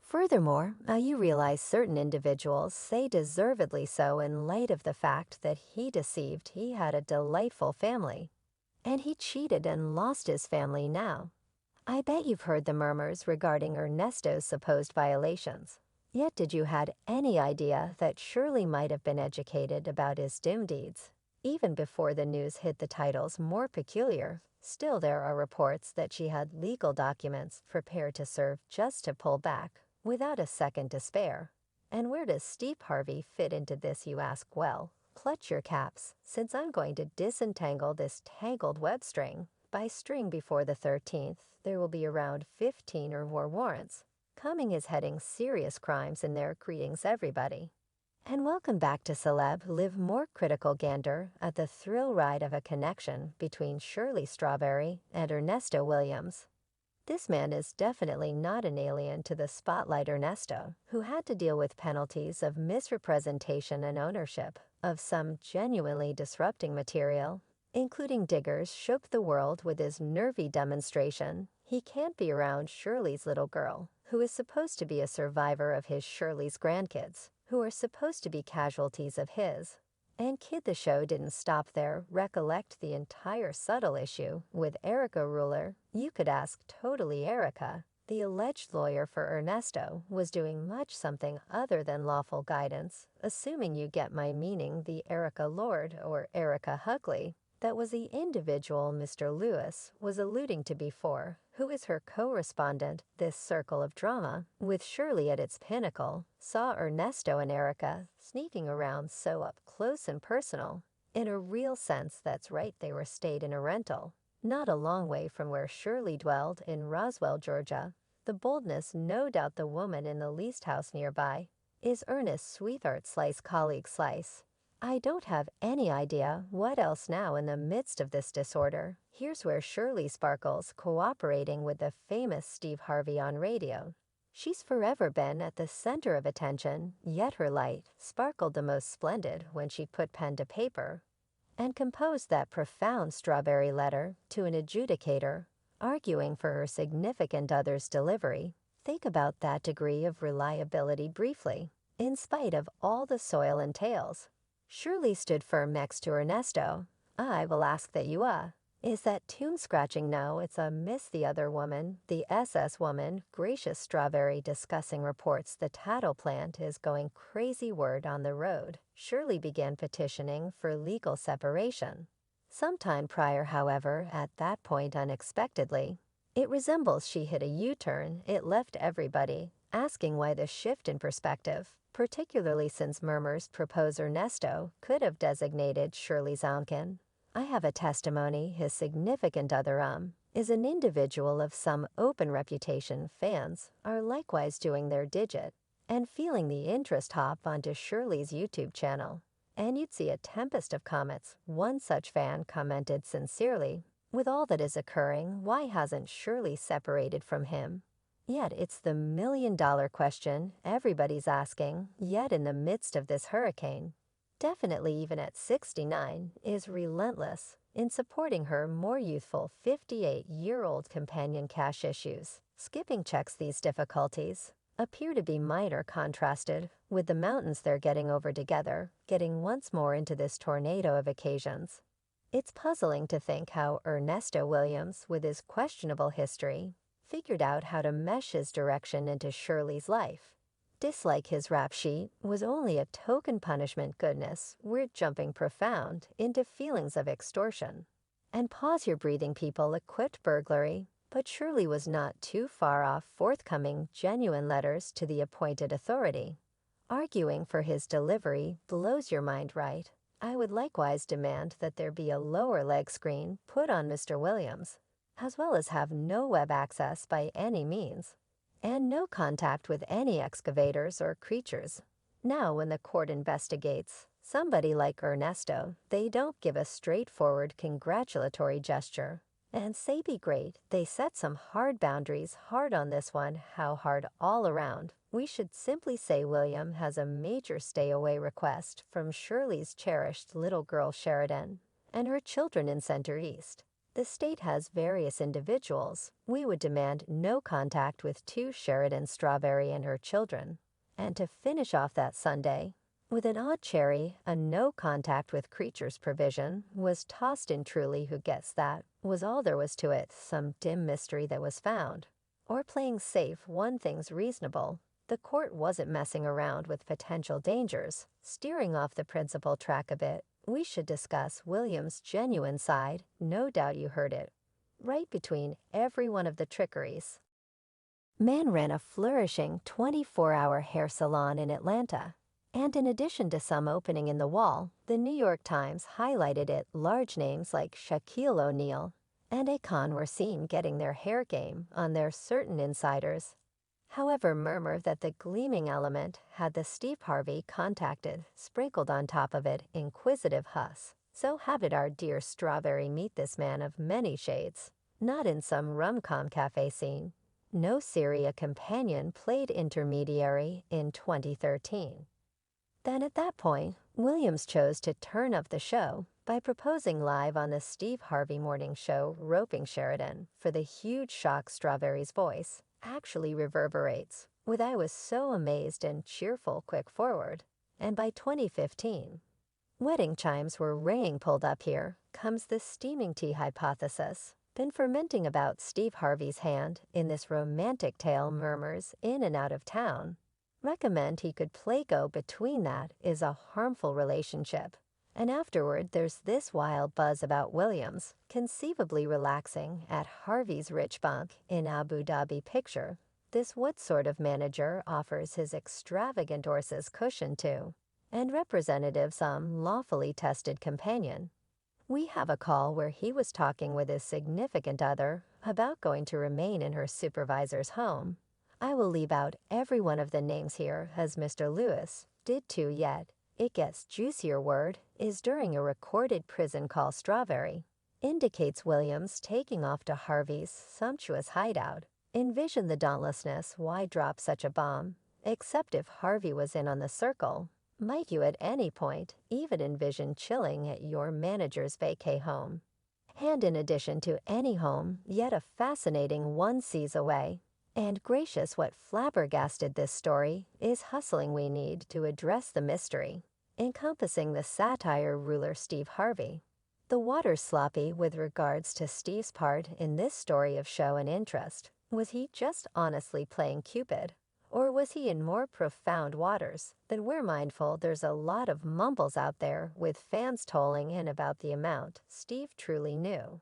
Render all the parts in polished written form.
Furthermore, you realize certain individuals say deservedly so in light of the fact that he deceived he had a delightful family. And he cheated and lost his family now. I bet you've heard the murmurs regarding Ernesto's supposed violations. Yet did you had any idea that Shirley might have been educated about his dim deeds? Even before the news hit the titles more peculiar, still there are reports that she had legal documents prepared to serve just to pull back, without a second to spare. And where does Steve Harvey fit into this, you ask? Well, clutch your caps, since I'm going to disentangle this tangled web string. By string before the 13th, there will be around 15 or more warrants. Coming is heading serious crimes in their greetings, everybody. And welcome back to Celeb Live More Critical Gander at the thrill ride of a connection between Shirley Strawberry and Ernesto Williams. This man is definitely not an alien to the spotlight Ernesto, who had to deal with penalties of misrepresentation and ownership of some genuinely disrupting material, including Diggers shook the world with his nervy demonstration he can't be around Shirley's little girl, who is supposed to be a survivor of his Shirley's grandkids, who are supposed to be casualties of his. And Kid the Show didn't stop there. Recollect the entire subtle issue with Erica Ruler. You could ask totally Erica. The alleged lawyer for Ernesto was doing much something other than lawful guidance, assuming you get my meaning, the Erica Lord or Erica Hugley. That was the individual Mr. Lewis was alluding to before, who is her co-respondent. This circle of drama, with Shirley at its pinnacle, saw Ernesto and Erica sneaking around so up close and personal. In a real sense, that's right, they were stayed in a rental, not a long way from where Shirley dwelled in Roswell, Georgia. The boldness, no doubt the woman in the leased house nearby, is Ernest's sweetheart Slice colleague Slice. I don't have any idea what else now in the midst of this disorder. Here's where Shirley sparkles, cooperating with the famous Steve Harvey on radio. She's forever been at the center of attention, yet her light sparkled the most splendid when she put pen to paper and composed that profound strawberry letter to an adjudicator, arguing for her significant other's delivery. Think about that degree of reliability briefly. In spite of all the soil entails, Shirley stood firm next to Ernesto. I will ask that you, is that tune-scratching? No, it's a Miss the Other Woman, the SS woman, Gracious Strawberry, discussing reports the tattle plant is going crazy word on the road. Shirley began petitioning for legal separation. Sometime prior, however, at that point unexpectedly, it resembles she hit a U-turn. It left everybody asking why the shift in perspective, particularly since murmurs propose Ernesto could have designated Shirley's Onken. I have a testimony his significant other is an individual of some open reputation. Fans are likewise doing their digit and feeling the interest hop onto Shirley's YouTube channel. And you'd see a tempest of comments. One such fan commented sincerely, with all that is occurring, why hasn't Shirley separated from him? Yet it's the million-dollar question everybody's asking, yet in the midst of this hurricane, definitely even at 69, is relentless in supporting her more youthful 58-year-old companion. Cash issues, skipping checks. These difficulties appear to be minor contrasted with the mountains they're getting over together, getting once more into this tornado of occasions. It's puzzling to think how Ernesto Williams, with his questionable history, figured out how to mesh his direction into Shirley's life. Dislike his rap sheet was only a token punishment. Goodness, we're jumping profound into feelings of extortion. And pause your breathing, people. Equipped burglary, but Shirley was not too far off forthcoming genuine letters to the appointed authority. Arguing for his delivery blows your mind, right? I would likewise demand that there be a lower leg screen put on Mr. Williams, as well as have no web access by any means, and no contact with any excavators or creatures. Now when the court investigates somebody like Ernesto, they don't give a straightforward congratulatory gesture and say be great. They set some hard boundaries, hard on this one, how hard all around. We should simply say William has a major stay-away request from Shirley's cherished little girl Sheridan and her children in Center East. The state has various individuals. We would demand no contact with two Sheridan Strawberry and her children. And to finish off that Sunday, with an odd cherry, a no contact with creatures provision was tossed in. Truly, who gets that was all there was to it, some dim mystery that was found. Or playing safe, one thing's reasonable. The court wasn't messing around with potential dangers. Steering off the principal track a bit, we should discuss William's genuine side. No doubt you heard it. Right between every one of the trickeries. Man ran a flourishing 24-hour hair salon in Atlanta. And in addition to some opening in the wall, the New York Times highlighted it. Large names like Shaquille O'Neal and Akon were seen getting their hair game on there. Certain insiders, however, murmur that the gleaming element had the Steve Harvey contacted sprinkled on top of it. Inquisitive Huss. So how did our dear Strawberry meet this man of many shades? Not in some rum-com cafe scene. No, Siri, a companion played intermediary in 2013. Then at that point, Williams chose to turn up the show by proposing live on the Steve Harvey morning show, roping Sheridan for the huge shock. Strawberry's voice actually reverberates with "I was so amazed and cheerful, quick forward." And by 2015, wedding chimes were ringing. Pulled up here comes the steaming tea hypothesis. Been fermenting about Steve Harvey's hand in this romantic tale. Murmurs in and out of town recommend he could play go between. That is a harmful relationship. And afterward, there's this wild buzz about Williams conceivably relaxing at Harvey's rich bunk in Abu Dhabi. Picture this: what sort of manager offers his extravagant horse's cushion to, and representatives lawfully tested companion? We have a call where he was talking with his significant other about going to remain in her supervisor's home. I will leave out every one of the names here, as Mr. Lewis did too, yet it gets juicier. Word is during a recorded prison call. Strawberry indicates Williams taking off to Harvey's sumptuous hideout. Envision the dauntlessness. Why drop such a bomb? Except if Harvey was in on the circle. Might you at any point even envision chilling at your manager's vacay home? And in addition to any home, yet a fascinating one sees away. And gracious, what flabbergasted this story is hustling. We need to address the mystery encompassing the satire ruler Steve Harvey. The water's sloppy with regards to Steve's part in this story of show and interest. Was he just honestly playing Cupid? Or was he in more profound waters than we're mindful? There's a lot of mumbles out there with fans tolling in about the amount Steve truly knew,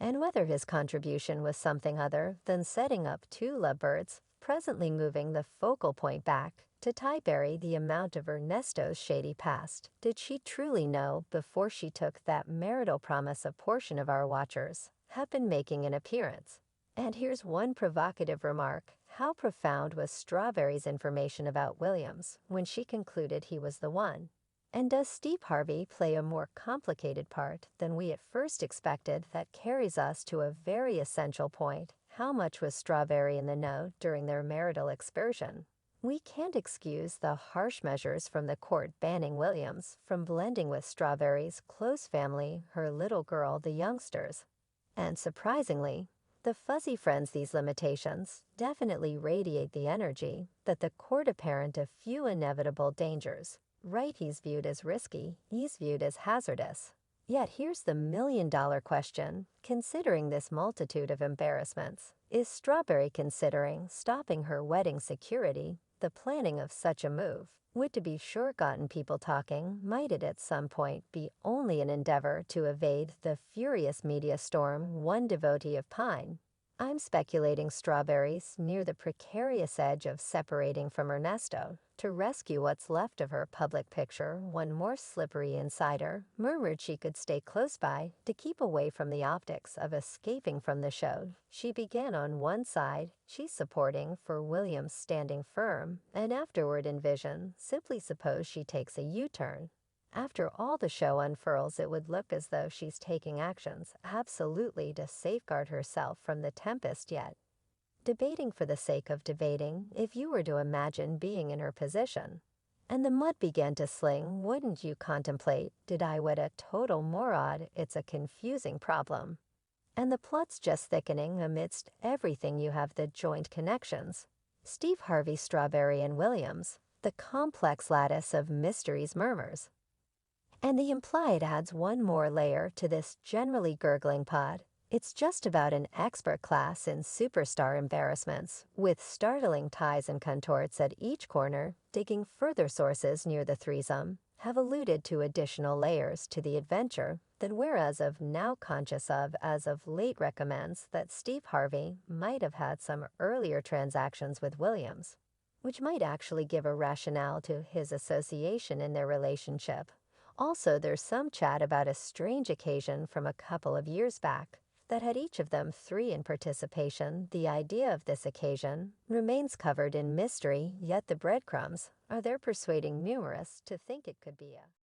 and whether his contribution was something other than setting up two lovebirds, presently moving the focal point back to Tyberry. The amount of Ernesto's shady past did she truly know before she took that marital promise? A portion of our watchers have been making an appearance. And here's one provocative remark. How profound was Strawberry's information about Williams when she concluded he was the one? And does Steve Harvey play a more complicated part than we at first expected? That carries us to a very essential point. How much was Strawberry in the know during their marital excursion? We can't excuse the harsh measures from the court banning Williams from blending with Strawberry's close family, her little girl, the youngsters. And surprisingly, the fuzzy friends, these limitations definitely radiate the energy that the court apparent of few inevitable dangers. Right, he's viewed as risky, he's viewed as hazardous. Yet here's the million-dollar question. Considering this multitude of embarrassments, is Strawberry considering stopping her wedding security? The planning of such a move would, to be sure, gotten people talking. Might it at some point be only an endeavor to evade the furious media storm? One devotee of Pine, I'm speculating Strawberry's near the precarious edge of separating from Ernesto to rescue what's left of her public picture. One more slippery insider murmured she could stay close by to keep away from the optics of escaping from the show. She began on one side, she's supporting for Williams standing firm, and afterward envision, simply suppose she takes a U-turn. After all the show unfurls, it would look as though she's taking actions absolutely to safeguard herself from the tempest. Yet, debating for the sake of debating, if you were to imagine being in her position, and the mud began to sling, wouldn't you contemplate, did I wed a total morad? It's a confusing problem. And the plot's just thickening amidst everything. You have the joint connections. Steve Harvey, Strawberry, and Williams, the complex lattice of mysteries murmurs. And the implied adds one more layer to this generally gurgling pod. It's just about an expert class in superstar embarrassments, with startling ties and contorts at each corner. Digging further sources near the threesome have alluded to additional layers to the adventure that whereas of now conscious of as of late recommends that Steve Harvey might have had some earlier transactions with Williams, which might actually give a rationale to his association in their relationship. Also, there's some chat about a strange occasion from a couple of years back that had each of them three in participation. The idea of this occasion remains covered in mystery, yet the breadcrumbs are there persuading numerous to think it could be a